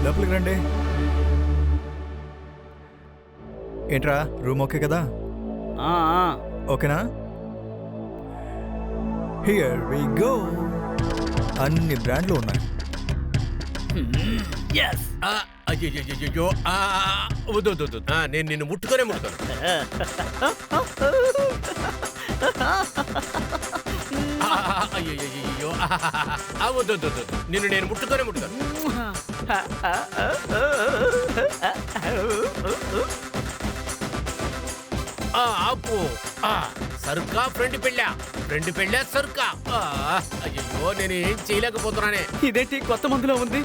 లోపలికి రండి. ఏంట్రా రూమ్ ఓకే కదా? ఓకేనా? Here we go. అన్ని బ్రాండ్లు ఉన్నాయి. అయ్యో వద్దు, నేను నిన్ను ముట్టుకోనే ముట్టుకోను. అయ్యో వద్దు, నిన్ను నేను ముట్టుకోనే ముట్టుకోను. ఆపు. సరుకా ఫ్రెండ్ పెళ్ళా సరుకా? అయ్యో నేను ఏం చేయలేకపోతున్నానే. ఇదేంటి కొత్త మందులో ఉంది?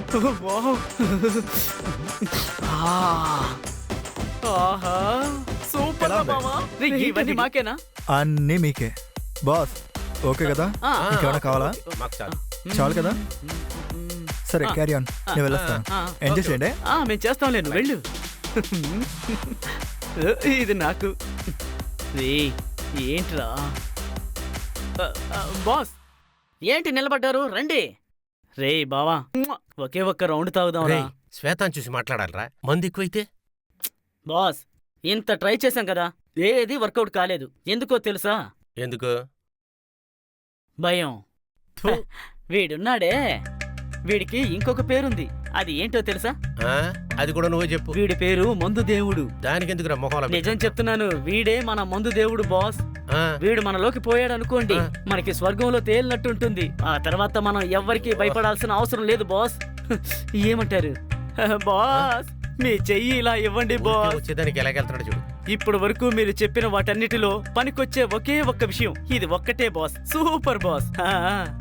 సూపర్ మామా. ఇవన్నీ మాకేనా? అన్నీ మీకే బాస్. ఓకే కదా? ఇంకేమైనా కావాలా? మాకు చాలు. చాలు కదా? సరే క్యారీ ఆన్. నేను వెళ్ళొస్తాను. ఎంజాయ్ చేయండి. మేము చేస్తాం లేదు, వెళ్ళు. ఇది నాకు. ఏంట్రా బాస్, ఏంటి నిలబడ్డారు? రండి. రే బావా, ఒకే ఒక్క రౌండ్ తాగుదాం. శ్వేతాన్ని చూసి మాట్లాడాలరా? మంది ఎక్కువైతే. బాస్, ఇంత ట్రై చేశాం కదా, ఏది వర్కౌట్ కాలేదు. ఎందుకో తెలుసా? ఎందుకు? భయం. వీడున్నాడే, వీడికి ఇంకొక పేరుంది. అది ఏంటో తెలుసా? అది కూడా నువ్వే చెప్పు. వీడి పేరు మందు దేవుడు. దానికి ఎందుకు మొహం? నిజం చెప్తున్నాను, వీడే మన మందు దేవుడు బాస్. వీడు మనలోకి పోయాడు అనుకోండి, మనకి స్వర్గంలో తేలినట్టుంటుంది. ఆ తర్వాత మనం ఎవ్వరికి భయపడాల్సిన అవసరం లేదు బాస్. ఏమంటారు బాస్? మీ చెయ్యి ఇలా ఇవ్వండి బాస్. వచ్చేదానికి ఎలాగెళ్తున్నాడు చూడు. ఇప్పుడు వరకు మీరు చెప్పిన వాటన్నిటిలో పనికొచ్చే ఒకే ఒక్క విషయం ఇది ఒక్కటే బాస్. Super boss.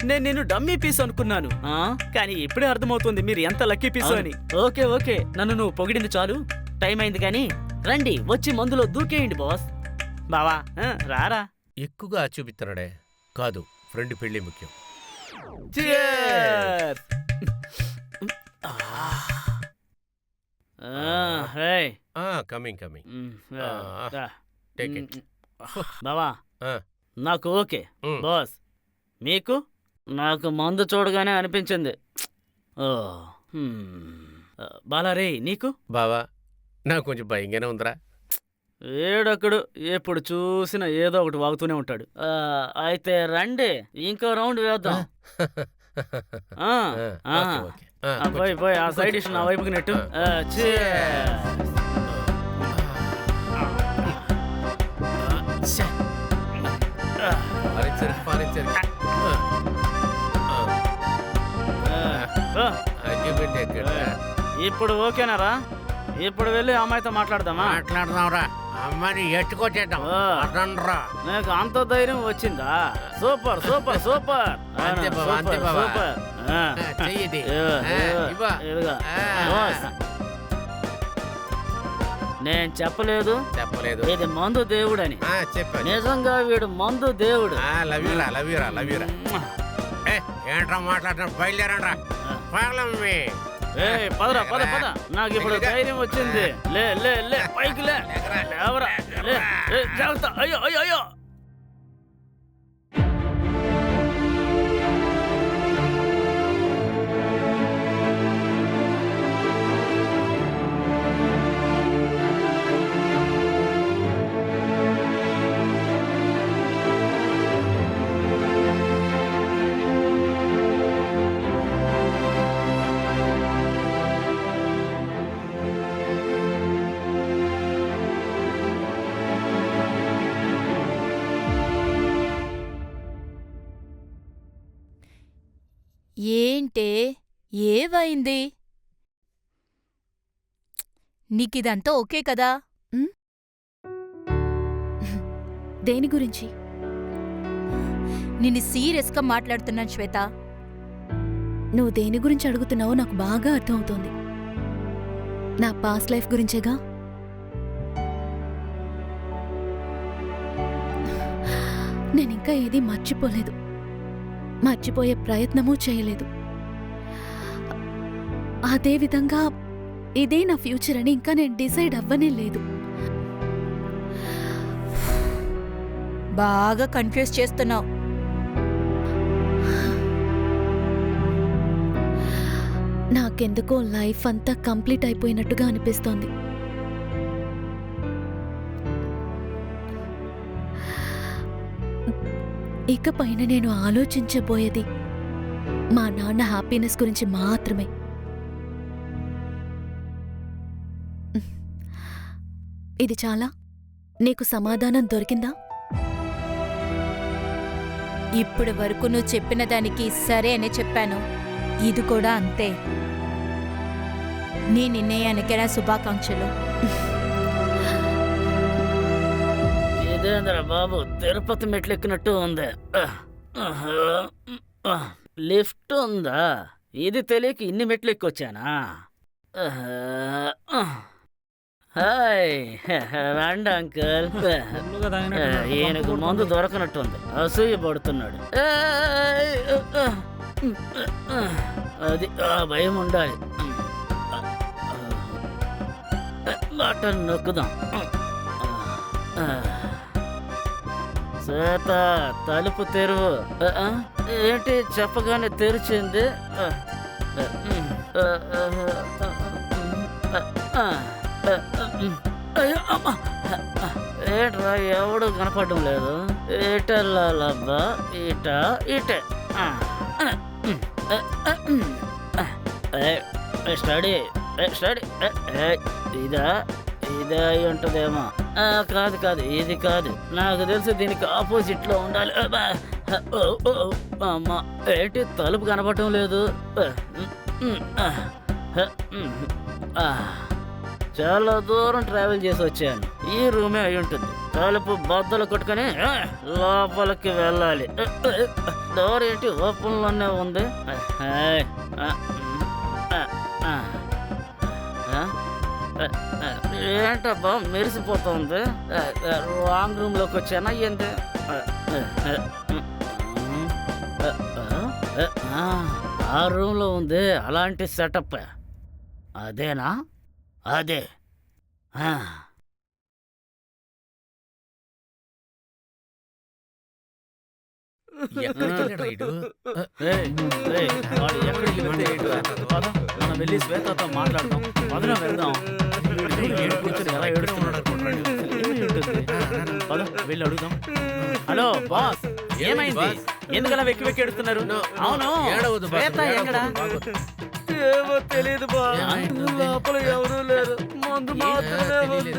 నేను నేను డమ్మీ పీస్ అనుకున్నాను, కానీ ఇప్పుడే అర్థమవుతుంది మీరు ఎంత లక్కీ పీస్ అని. ఓకే ఓకే, నన్ను నువ్వు పొగిడింది చాలు. టైం అయింది కానీ రండి, వచ్చి మందులో దూకేయండి బాస్. బావా రారా. ఎక్కువగా చూపిస్తున్నాడే. కాదు, ఫ్రెండ్ పెళ్లి ముఖ్యం. కమింగ్. బావా నాకు ఓకే బాస్. మీకు? నాకు మందు చూడగానే అనిపించింది. బాలారే నీకు? బావా నాకు కొంచెం భయంగానే ఉందిరా. ఏడొక్కడు ఎప్పుడు చూసినా ఏదో ఒకటి వాగుతూనే ఉంటాడు. అయితే రండి, ఇంకో రౌండ్ వేద్దాం. పోయి ఆ సైడ్ డిష్ నా వైపుకి నెట్టు. ఇప్పుడు ఓకేనారా? ఇప్పుడు వెళ్ళి అమ్మాయితో మాట్లాడదాంరా. అమ్మాయిని ఎట్టుకొచ్చేద్దాం. నీకు అంత ధైర్యం వచ్చిందా? Super super super. నేను చెప్పలేదు ఇది మందు దేవుడని. నిజంగా వీడు మందు దేవుడు. ఏంట్రా మాట్లాడుతున్నా? బయలుదేరండ్రా. పదరా పద. నాకు ఇప్పుడు ధైర్యం వచ్చింది. లే లే లే పైకి లే. జాగ్రత్త. అయ్యో అయ్యో అయ్యో. ఏంటే ఏవైంది? నీకిదంతా ఓకే కదా? దేని గురించి? నిన్ను సీరియస్గా మాట్లాడుతున్నాను శ్వేత. నువ్వు దేని గురించి అడుగుతున్నావో నాకు బాగా అర్థమవుతోంది. నా పాస్ట్ లైఫ్ గురించేగా. నేనింకా ఏదీ మర్చిపోలేదు, మర్చిపోయే ప్రయత్నమూ చేయలేదు. అదేవిధంగా ఇదే నా ఫ్యూచర్ అని ఇంకా నేను డిసైడ్ అవ్వనే లేదు. బాగా కన్ఫ్యూజ్ చేస్తున్నావు. నాకెందుకో లైఫ్ అంతా కంప్లీట్ అయిపోయినట్టుగా అనిపిస్తోంది. ఇకపైన నేను ఆలోచించబోయేది మా నాన్న హ్యాపీనెస్ గురించి మాత్రమే. ఇది చాలా? నీకు సమాధానం దొరికిందా? ఇప్పటి వరకు నువ్వు చెప్పిన దానికి సరే అని చెప్పాను. ఇది కూడా అంతే. నీ నిర్ణయానికి నా శుభాకాంక్షలు. ఇదేంద్ర బాబు, తిరుపతి మెట్లెక్కినట్టు ఉంది. లిఫ్ట్ ఉందా? ఇది తెలియక ఇన్ని మెట్లు ఎక్కొచ్చానా? హాయ్, రండి అంకుల్. ఈయనకు మందు దొరకనట్టుంది, అసూయ పడుతున్నాడు. అది ఆ భయం ఉండాలి. బటన్ నొక్కుదాం. శ్వేత, తలుపు తెరువు. ఏంటి చెప్పగానే తెరిచింది? ఏట్రా, ఎవడు కనపడడం లేదు. ఏటెళ్ళాలబ్బా? ఇటే స్టడీ స్టడీ. ఇదా ఇదే అయి ఉంటదేమో. కాదు, ఇది కాదు. నాకు తెలిసి దీనికి ఆపోజిట్ లో ఉండాలి. అమ్మా, ఏంటి తలుపు కనపడటం లేదు? చాలా దూరం ట్రావెల్ చేసి వచ్చాను. ఈ రూమే అయి ఉంటుంది. తలుపు బద్దలు కొట్టుకొని లోపలికి వెళ్ళాలి. డోర్ ఏంటి ఓపెన్ లోనే ఉంది? ఏంటబ్బా మెరిసిపోతుంది? రాంగ్ రూమ్ లోకి వచ్చానా ఏంది? ఆ రూమ్ లో ఉంది అలాంటి సెటప్. అదేనా? అదే. మనం వెళ్ళి శ్వేతతో మాట్లాడదాం. మొదలు వెళ్దాం. ఎలా వెళ్ళి అడుగుదాం. హలో బాస్, ఏమైంది? ఎందుకలా వెక్కి వెక్కి ఏడుస్తున్నారు? అవును, శ్వేత ఎక్కడా? ఏమో తెలియదు బా. లోపల ఎవరూ లేరు, మందు మాత్రమే ఉంది.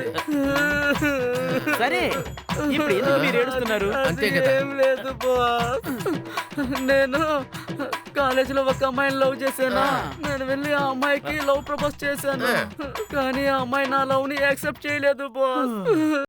సరే, ఇప్పుడు ఎందుకు మీరు ఏడుస్తున్నారు? ఏం లేదు బా, నేను కాలేజీలో ఒక అమ్మాయిని లవ్ చేశాను. నేను వెళ్ళి ఆ అమ్మాయికి లవ్ ప్రపోజ్ చేశాను, కానీ ఆ అమ్మాయి నా లవ్ ని యాక్సెప్ట్ చేయలేదు బాస్.